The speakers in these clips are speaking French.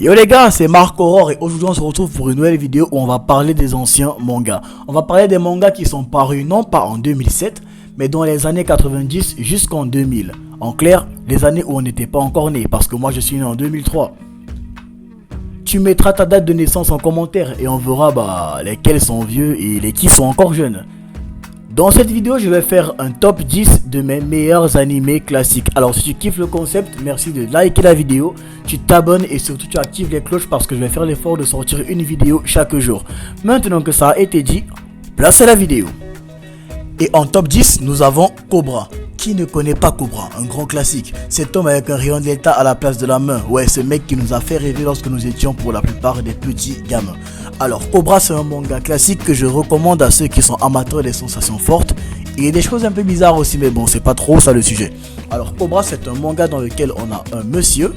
Yo les gars, c'est Marc Aurore et aujourd'hui on se retrouve pour une nouvelle vidéo où on va parler des anciens mangas. On va parler des mangas qui sont parus non pas en 2007, mais dans les années 90 jusqu'en 2000. En clair, les années où on n'était pas encore né, parce que moi je suis né en 2003. Tu mettras ta date de naissance en commentaire et on verra lesquels sont vieux et les qui sont encore jeunes. Dans cette vidéo, je vais faire un top 10 de mes meilleurs animés classiques. Alors si tu kiffes le concept, merci de liker la vidéo, tu t'abonnes et surtout tu actives les cloches parce que je vais faire l'effort de sortir une vidéo chaque jour. Maintenant que ça a été dit, place à la vidéo. Et en top 10, nous avons Cobra. Qui ne connaît pas Cobra, un grand classique? Cet homme avec un rayon de l'État à la place de la main. Ouais, ce mec qui nous a fait rêver lorsque nous étions pour la plupart des petits gamins. Alors, Cobra, c'est un manga classique que je recommande à ceux qui sont amateurs des sensations fortes. Il y a des choses un peu bizarres aussi, mais bon, c'est pas trop ça le sujet. Alors, Cobra, c'est un manga dans lequel on a un monsieur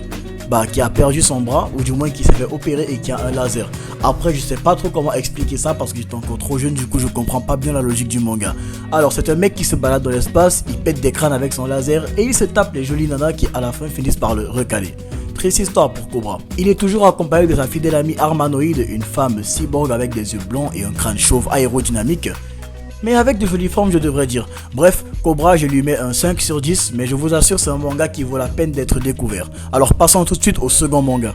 qui a perdu son bras, ou du moins qui s'est fait opérer et qui a un laser. Après, je sais pas trop comment expliquer ça parce que j'étais encore trop jeune, du coup je comprends pas bien la logique du manga. Alors c'est un mec qui se balade dans l'espace, il pète des crânes avec son laser et il se tape les jolies nanas qui à la fin finissent par le recaler. Triste histoire pour Cobra. Il est toujours accompagné de sa fidèle amie Armanoïde, une femme cyborg avec des yeux blancs et un crâne chauve aérodynamique. Mais avec de jolies formes je devrais dire. Bref, Cobra je lui mets un 5 sur 10, mais je vous assure c'est un manga qui vaut la peine d'être découvert. Alors passons tout de suite au second manga.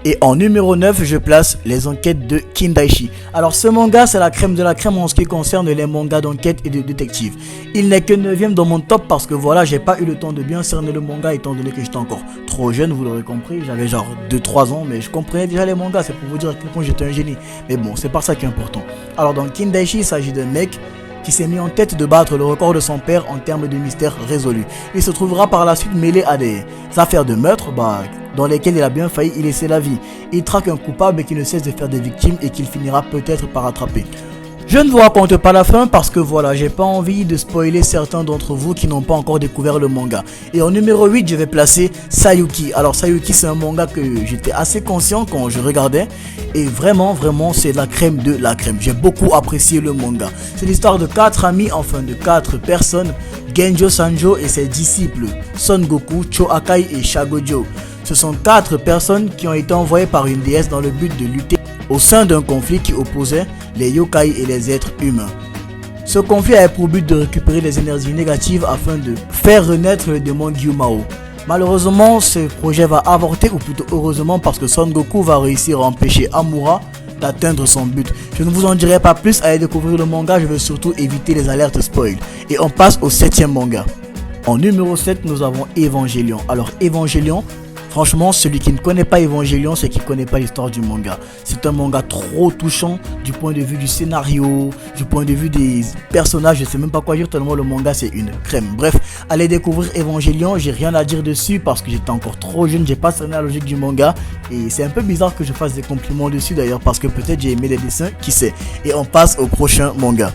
Et en numéro 9, je place les enquêtes de Kindaichi. Alors ce manga c'est la crème de la crème en ce qui concerne les mangas d'enquête et de détective. Il n'est que 9ème dans mon top parce que voilà, j'ai pas eu le temps de bien cerner le manga étant donné que j'étais encore trop jeune, vous l'aurez compris. J'avais genre 2-3 ans mais je comprenais déjà les mangas, c'est pour vous dire à quel point j'étais un génie. Mais bon, c'est pas ça qui est important. Alors dans Kindaichi, il s'agit d'un mec qui s'est mis en tête de battre le record de son père en termes de mystère résolu. Il se trouvera par la suite mêlé à des affaires de meurtre dans lesquelles il a bien failli y laisser la vie. Il traque un coupable qui ne cesse de faire des victimes et qu'il finira peut-être par attraper. Je ne vous raconte pas la fin parce que voilà, j'ai pas envie de spoiler certains d'entre vous qui n'ont pas encore découvert le manga. Et en numéro 8, je vais placer Sayuki. Alors Sayuki, c'est un manga que j'étais assez conscient quand je regardais. Et vraiment, c'est la crème de la crème. J'ai beaucoup apprécié le manga. C'est l'histoire de 4 amis, enfin de 4 personnes. Genjo Sanjo et ses disciples Son Goku, Cho Akai et Shagojo. Ce sont 4 personnes qui ont été envoyées par une déesse dans le but de lutter au sein d'un conflit qui opposait les yokai et les êtres humains. Ce conflit avait pour but de récupérer les énergies négatives afin de faire renaître le démon Gyumao. Malheureusement, ce projet va avorter, ou plutôt heureusement parce que Son Goku va réussir à empêcher Amura d'atteindre son but. Je ne vous en dirai pas plus, allez découvrir le manga, je vais surtout éviter les alertes spoil. Et on passe au 7ème manga. En numéro 7, nous avons Evangelion. Alors Evangelion, franchement, celui qui ne connaît pas Evangelion, c'est qu'il ne connaît pas l'histoire du manga. C'est un manga trop touchant du point de vue du scénario, du point de vue des personnages. Je sais même pas quoi dire tellement le manga c'est une crème. Bref, allez découvrir Evangelion. J'ai rien à dire dessus parce que j'étais encore trop jeune. J'ai pas cerné la logique du manga. Et c'est un peu bizarre que je fasse des compliments dessus d'ailleurs parce que peut-être j'ai aimé les dessins, qui sait. Et on passe au prochain manga.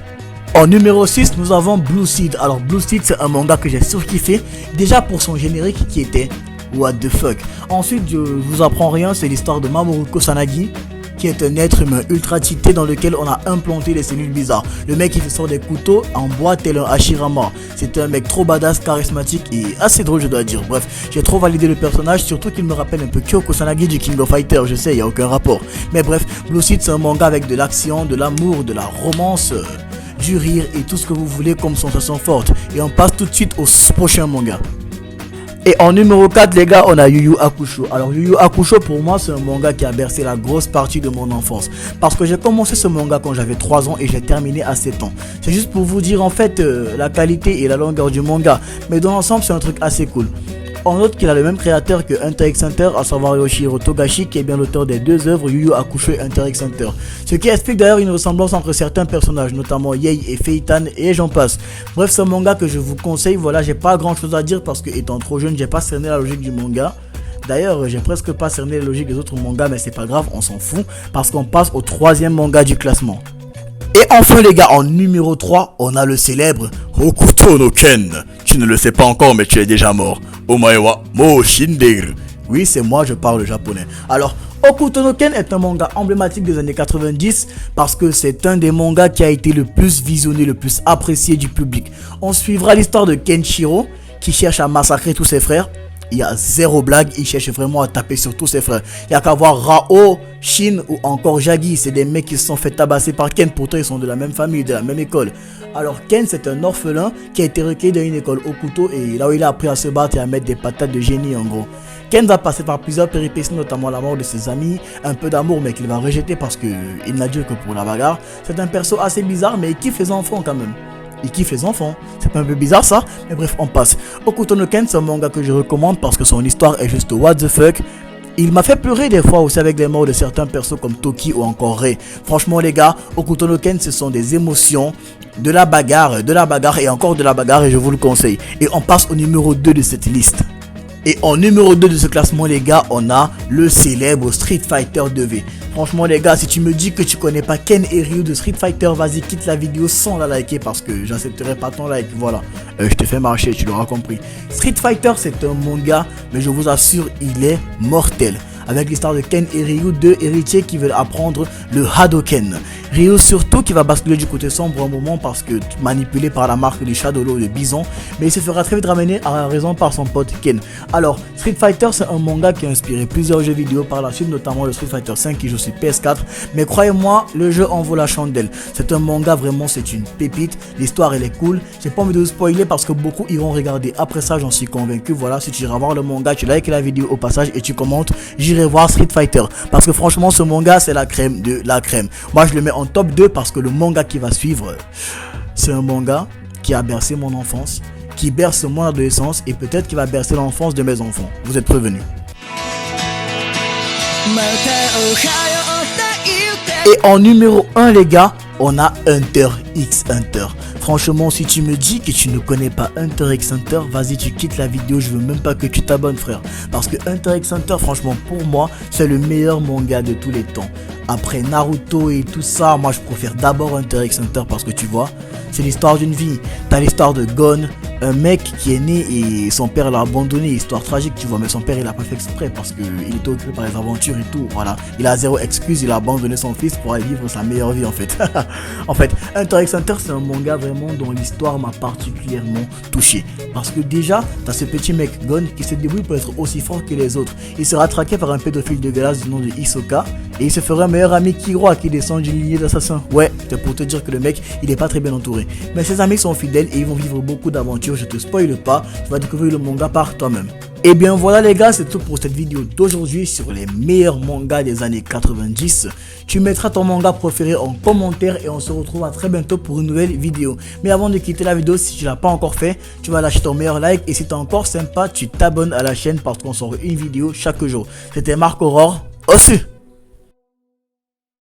En numéro 6, nous avons Blue Seed. Alors Blue Seed, c'est un manga que j'ai surkiffé. Déjà pour son générique qui était what the fuck. Ensuite, je vous apprends rien, c'est l'histoire de Mamoru Kusanagi, qui est un être humain ultra cheaté dans lequel on a implanté les cellules bizarres. Le mec il se sort des couteaux en bois tel un Hashirama. C'est un mec trop badass, charismatique et assez drôle je dois dire. Bref, j'ai trop validé le personnage, surtout qu'il me rappelle un peu Kyo Kusanagi du King of Fighters, je sais, il n'y a aucun rapport. Mais bref, Blue Seed c'est un manga avec de l'action, de l'amour, de la romance, du rire et tout ce que vous voulez comme sensation forte. Et on passe tout de suite au prochain manga. Et en numéro 4 les gars, on a Yu Yu Hakusho. Alors Yu Yu Hakusho pour moi c'est un manga qui a bercé la grosse partie de mon enfance. Parce que j'ai commencé ce manga quand j'avais 3 ans et j'ai terminé à 7 ans. C'est juste pour vous dire en fait la qualité et la longueur du manga. Mais dans l'ensemble c'est un truc assez cool. On note qu'il a le même créateur que Hunter x Hunter, à savoir Yoshihiro Togashi, qui est bien l'auteur des 2 œuvres Yu Yu Hakusho et Hunter x Hunter. Ce qui explique d'ailleurs une ressemblance entre certains personnages, notamment Yei et Feitan et j'en passe. Bref, c'est un manga que je vous conseille. Voilà, j'ai pas grand chose à dire parce que étant trop jeune, j'ai pas cerné la logique du manga. D'ailleurs, j'ai presque pas cerné la logique des autres mangas, mais c'est pas grave, on s'en fout parce qu'on passe au 3ème manga du classement. Et enfin les gars, en numéro 3, on a le célèbre Hokuto no Ken. Tu ne le sais pas encore mais tu es déjà mort. Omae wa mou shinderu. Oui, c'est moi, je parle japonais. Alors, Hokuto no Ken est un manga emblématique des années 90 parce que c'est un des mangas qui a été le plus visionné, le plus apprécié du public. On suivra l'histoire de Kenshiro qui cherche à massacrer tous ses frères. Il y a zéro blague, il cherche vraiment à taper sur tous ses frères. Il y a qu'à voir Rao, Shin ou encore Jagi. C'est des mecs qui se sont fait tabasser par Ken. Pourtant, ils sont de la même famille, de la même école. Alors, Ken, c'est un orphelin qui a été recueilli dans une école au couteau. Et là où il a appris à se battre et à mettre des patates de génie, en gros. Ken va passer par plusieurs péripéties, notamment la mort de ses amis. Un peu d'amour, mais qu'il va rejeter parce qu'il n'a Dieu que pour la bagarre. C'est un perso assez bizarre, mais il kiffe les enfants quand même. Il kiffe les enfants. C'est pas un peu bizarre ça? Mais bref, on passe. Hokuto no Ken, c'est un manga que je recommande parce que son histoire est juste what the fuck. Il m'a fait pleurer des fois aussi avec les morts de certains persos comme Toki ou encore Rei. Franchement les gars, Hokuto no Ken, ce sont des émotions, de la bagarre et encore de la bagarre et je vous le conseille. Et on passe au numéro 2 de cette liste. Et en numéro 2 de ce classement les gars, on a le célèbre Street Fighter 2V. Franchement les gars, si tu me dis que tu connais pas Ken et Ryu de Street Fighter, vas-y quitte la vidéo sans la liker parce que j'accepterai pas ton like, voilà. Je te fais marcher, tu l'auras compris. Street Fighter c'est un manga, mais je vous assure, il est mortel. Avec l'histoire de Ken et Ryu, deux héritiers qui veulent apprendre le Hadoken. Ryu surtout qui va basculer du côté sombre un moment parce que manipulé par la marque du Shadow Law de Bison, mais il se fera très vite ramener à la raison par son pote Ken. Alors Street Fighter c'est un manga qui a inspiré plusieurs jeux vidéo par la suite, notamment le Street Fighter 5 qui joue sur PS4, mais croyez-moi le jeu en vaut la chandelle. C'est un manga vraiment, c'est une pépite, l'histoire elle est cool, j'ai pas envie de vous spoiler parce que beaucoup iront regarder après ça, j'en suis convaincu. Voilà, si tu iras voir le manga, tu likes la vidéo au passage et tu commentes, j'irai voir Street Fighter parce que franchement ce manga c'est la crème de la crème. Moi je le mets en top 2 parce que le manga qui va suivre, c'est un manga qui a bercé mon enfance, qui berce mon adolescence et peut-être qui va bercer l'enfance de mes enfants. Vous êtes prévenus. Et en numéro 1 les gars, on a Hunter x Hunter. Franchement, si tu me dis que tu ne connais pas Hunter x Hunter, vas-y tu quittes la vidéo, je veux même pas que tu t'abonnes frère. Parce que Hunter x Hunter, franchement pour moi, c'est le meilleur manga de tous les temps. Après Naruto et tout ça, moi je préfère d'abord Hunter x Hunter parce que tu vois, c'est l'histoire d'une vie. T'as l'histoire de Gon, un mec qui est né et son père l'a abandonné, histoire tragique tu vois, mais son père il a pas fait exprès parce qu'il était occupé par les aventures et tout, voilà. Il a zéro excuse, il a abandonné son fils pour aller vivre sa meilleure vie en fait. En fait, Hunter x Hunter c'est un manga vraiment dont l'histoire m'a particulièrement touché. Parce que déjà, t'as ce petit mec Gon qui se débrouille pour être aussi fort que les autres. Il sera traqué par un pédophile de glace du nom de Hisoka et il se fera un meilleur ami Killua qui descend d'une lignée d'assassins. Ouais, c'est pour te dire que le mec il est pas très bien entouré. Mais ses amis sont fidèles et ils vont vivre beaucoup d'aventures, je te spoile pas, tu vas découvrir le manga par toi-même. Et bien voilà les gars, c'est tout pour cette vidéo d'aujourd'hui sur les meilleurs mangas des années 90. Tu mettras ton manga préféré en commentaire et on se retrouve à très bientôt pour une nouvelle vidéo. Mais avant de quitter la vidéo, si tu l'as pas encore fait, tu vas lâcher ton meilleur like et si t'es encore sympa, tu t'abonnes à la chaîne parce qu'on sort une vidéo chaque jour. C'était Marc Aurore, au su.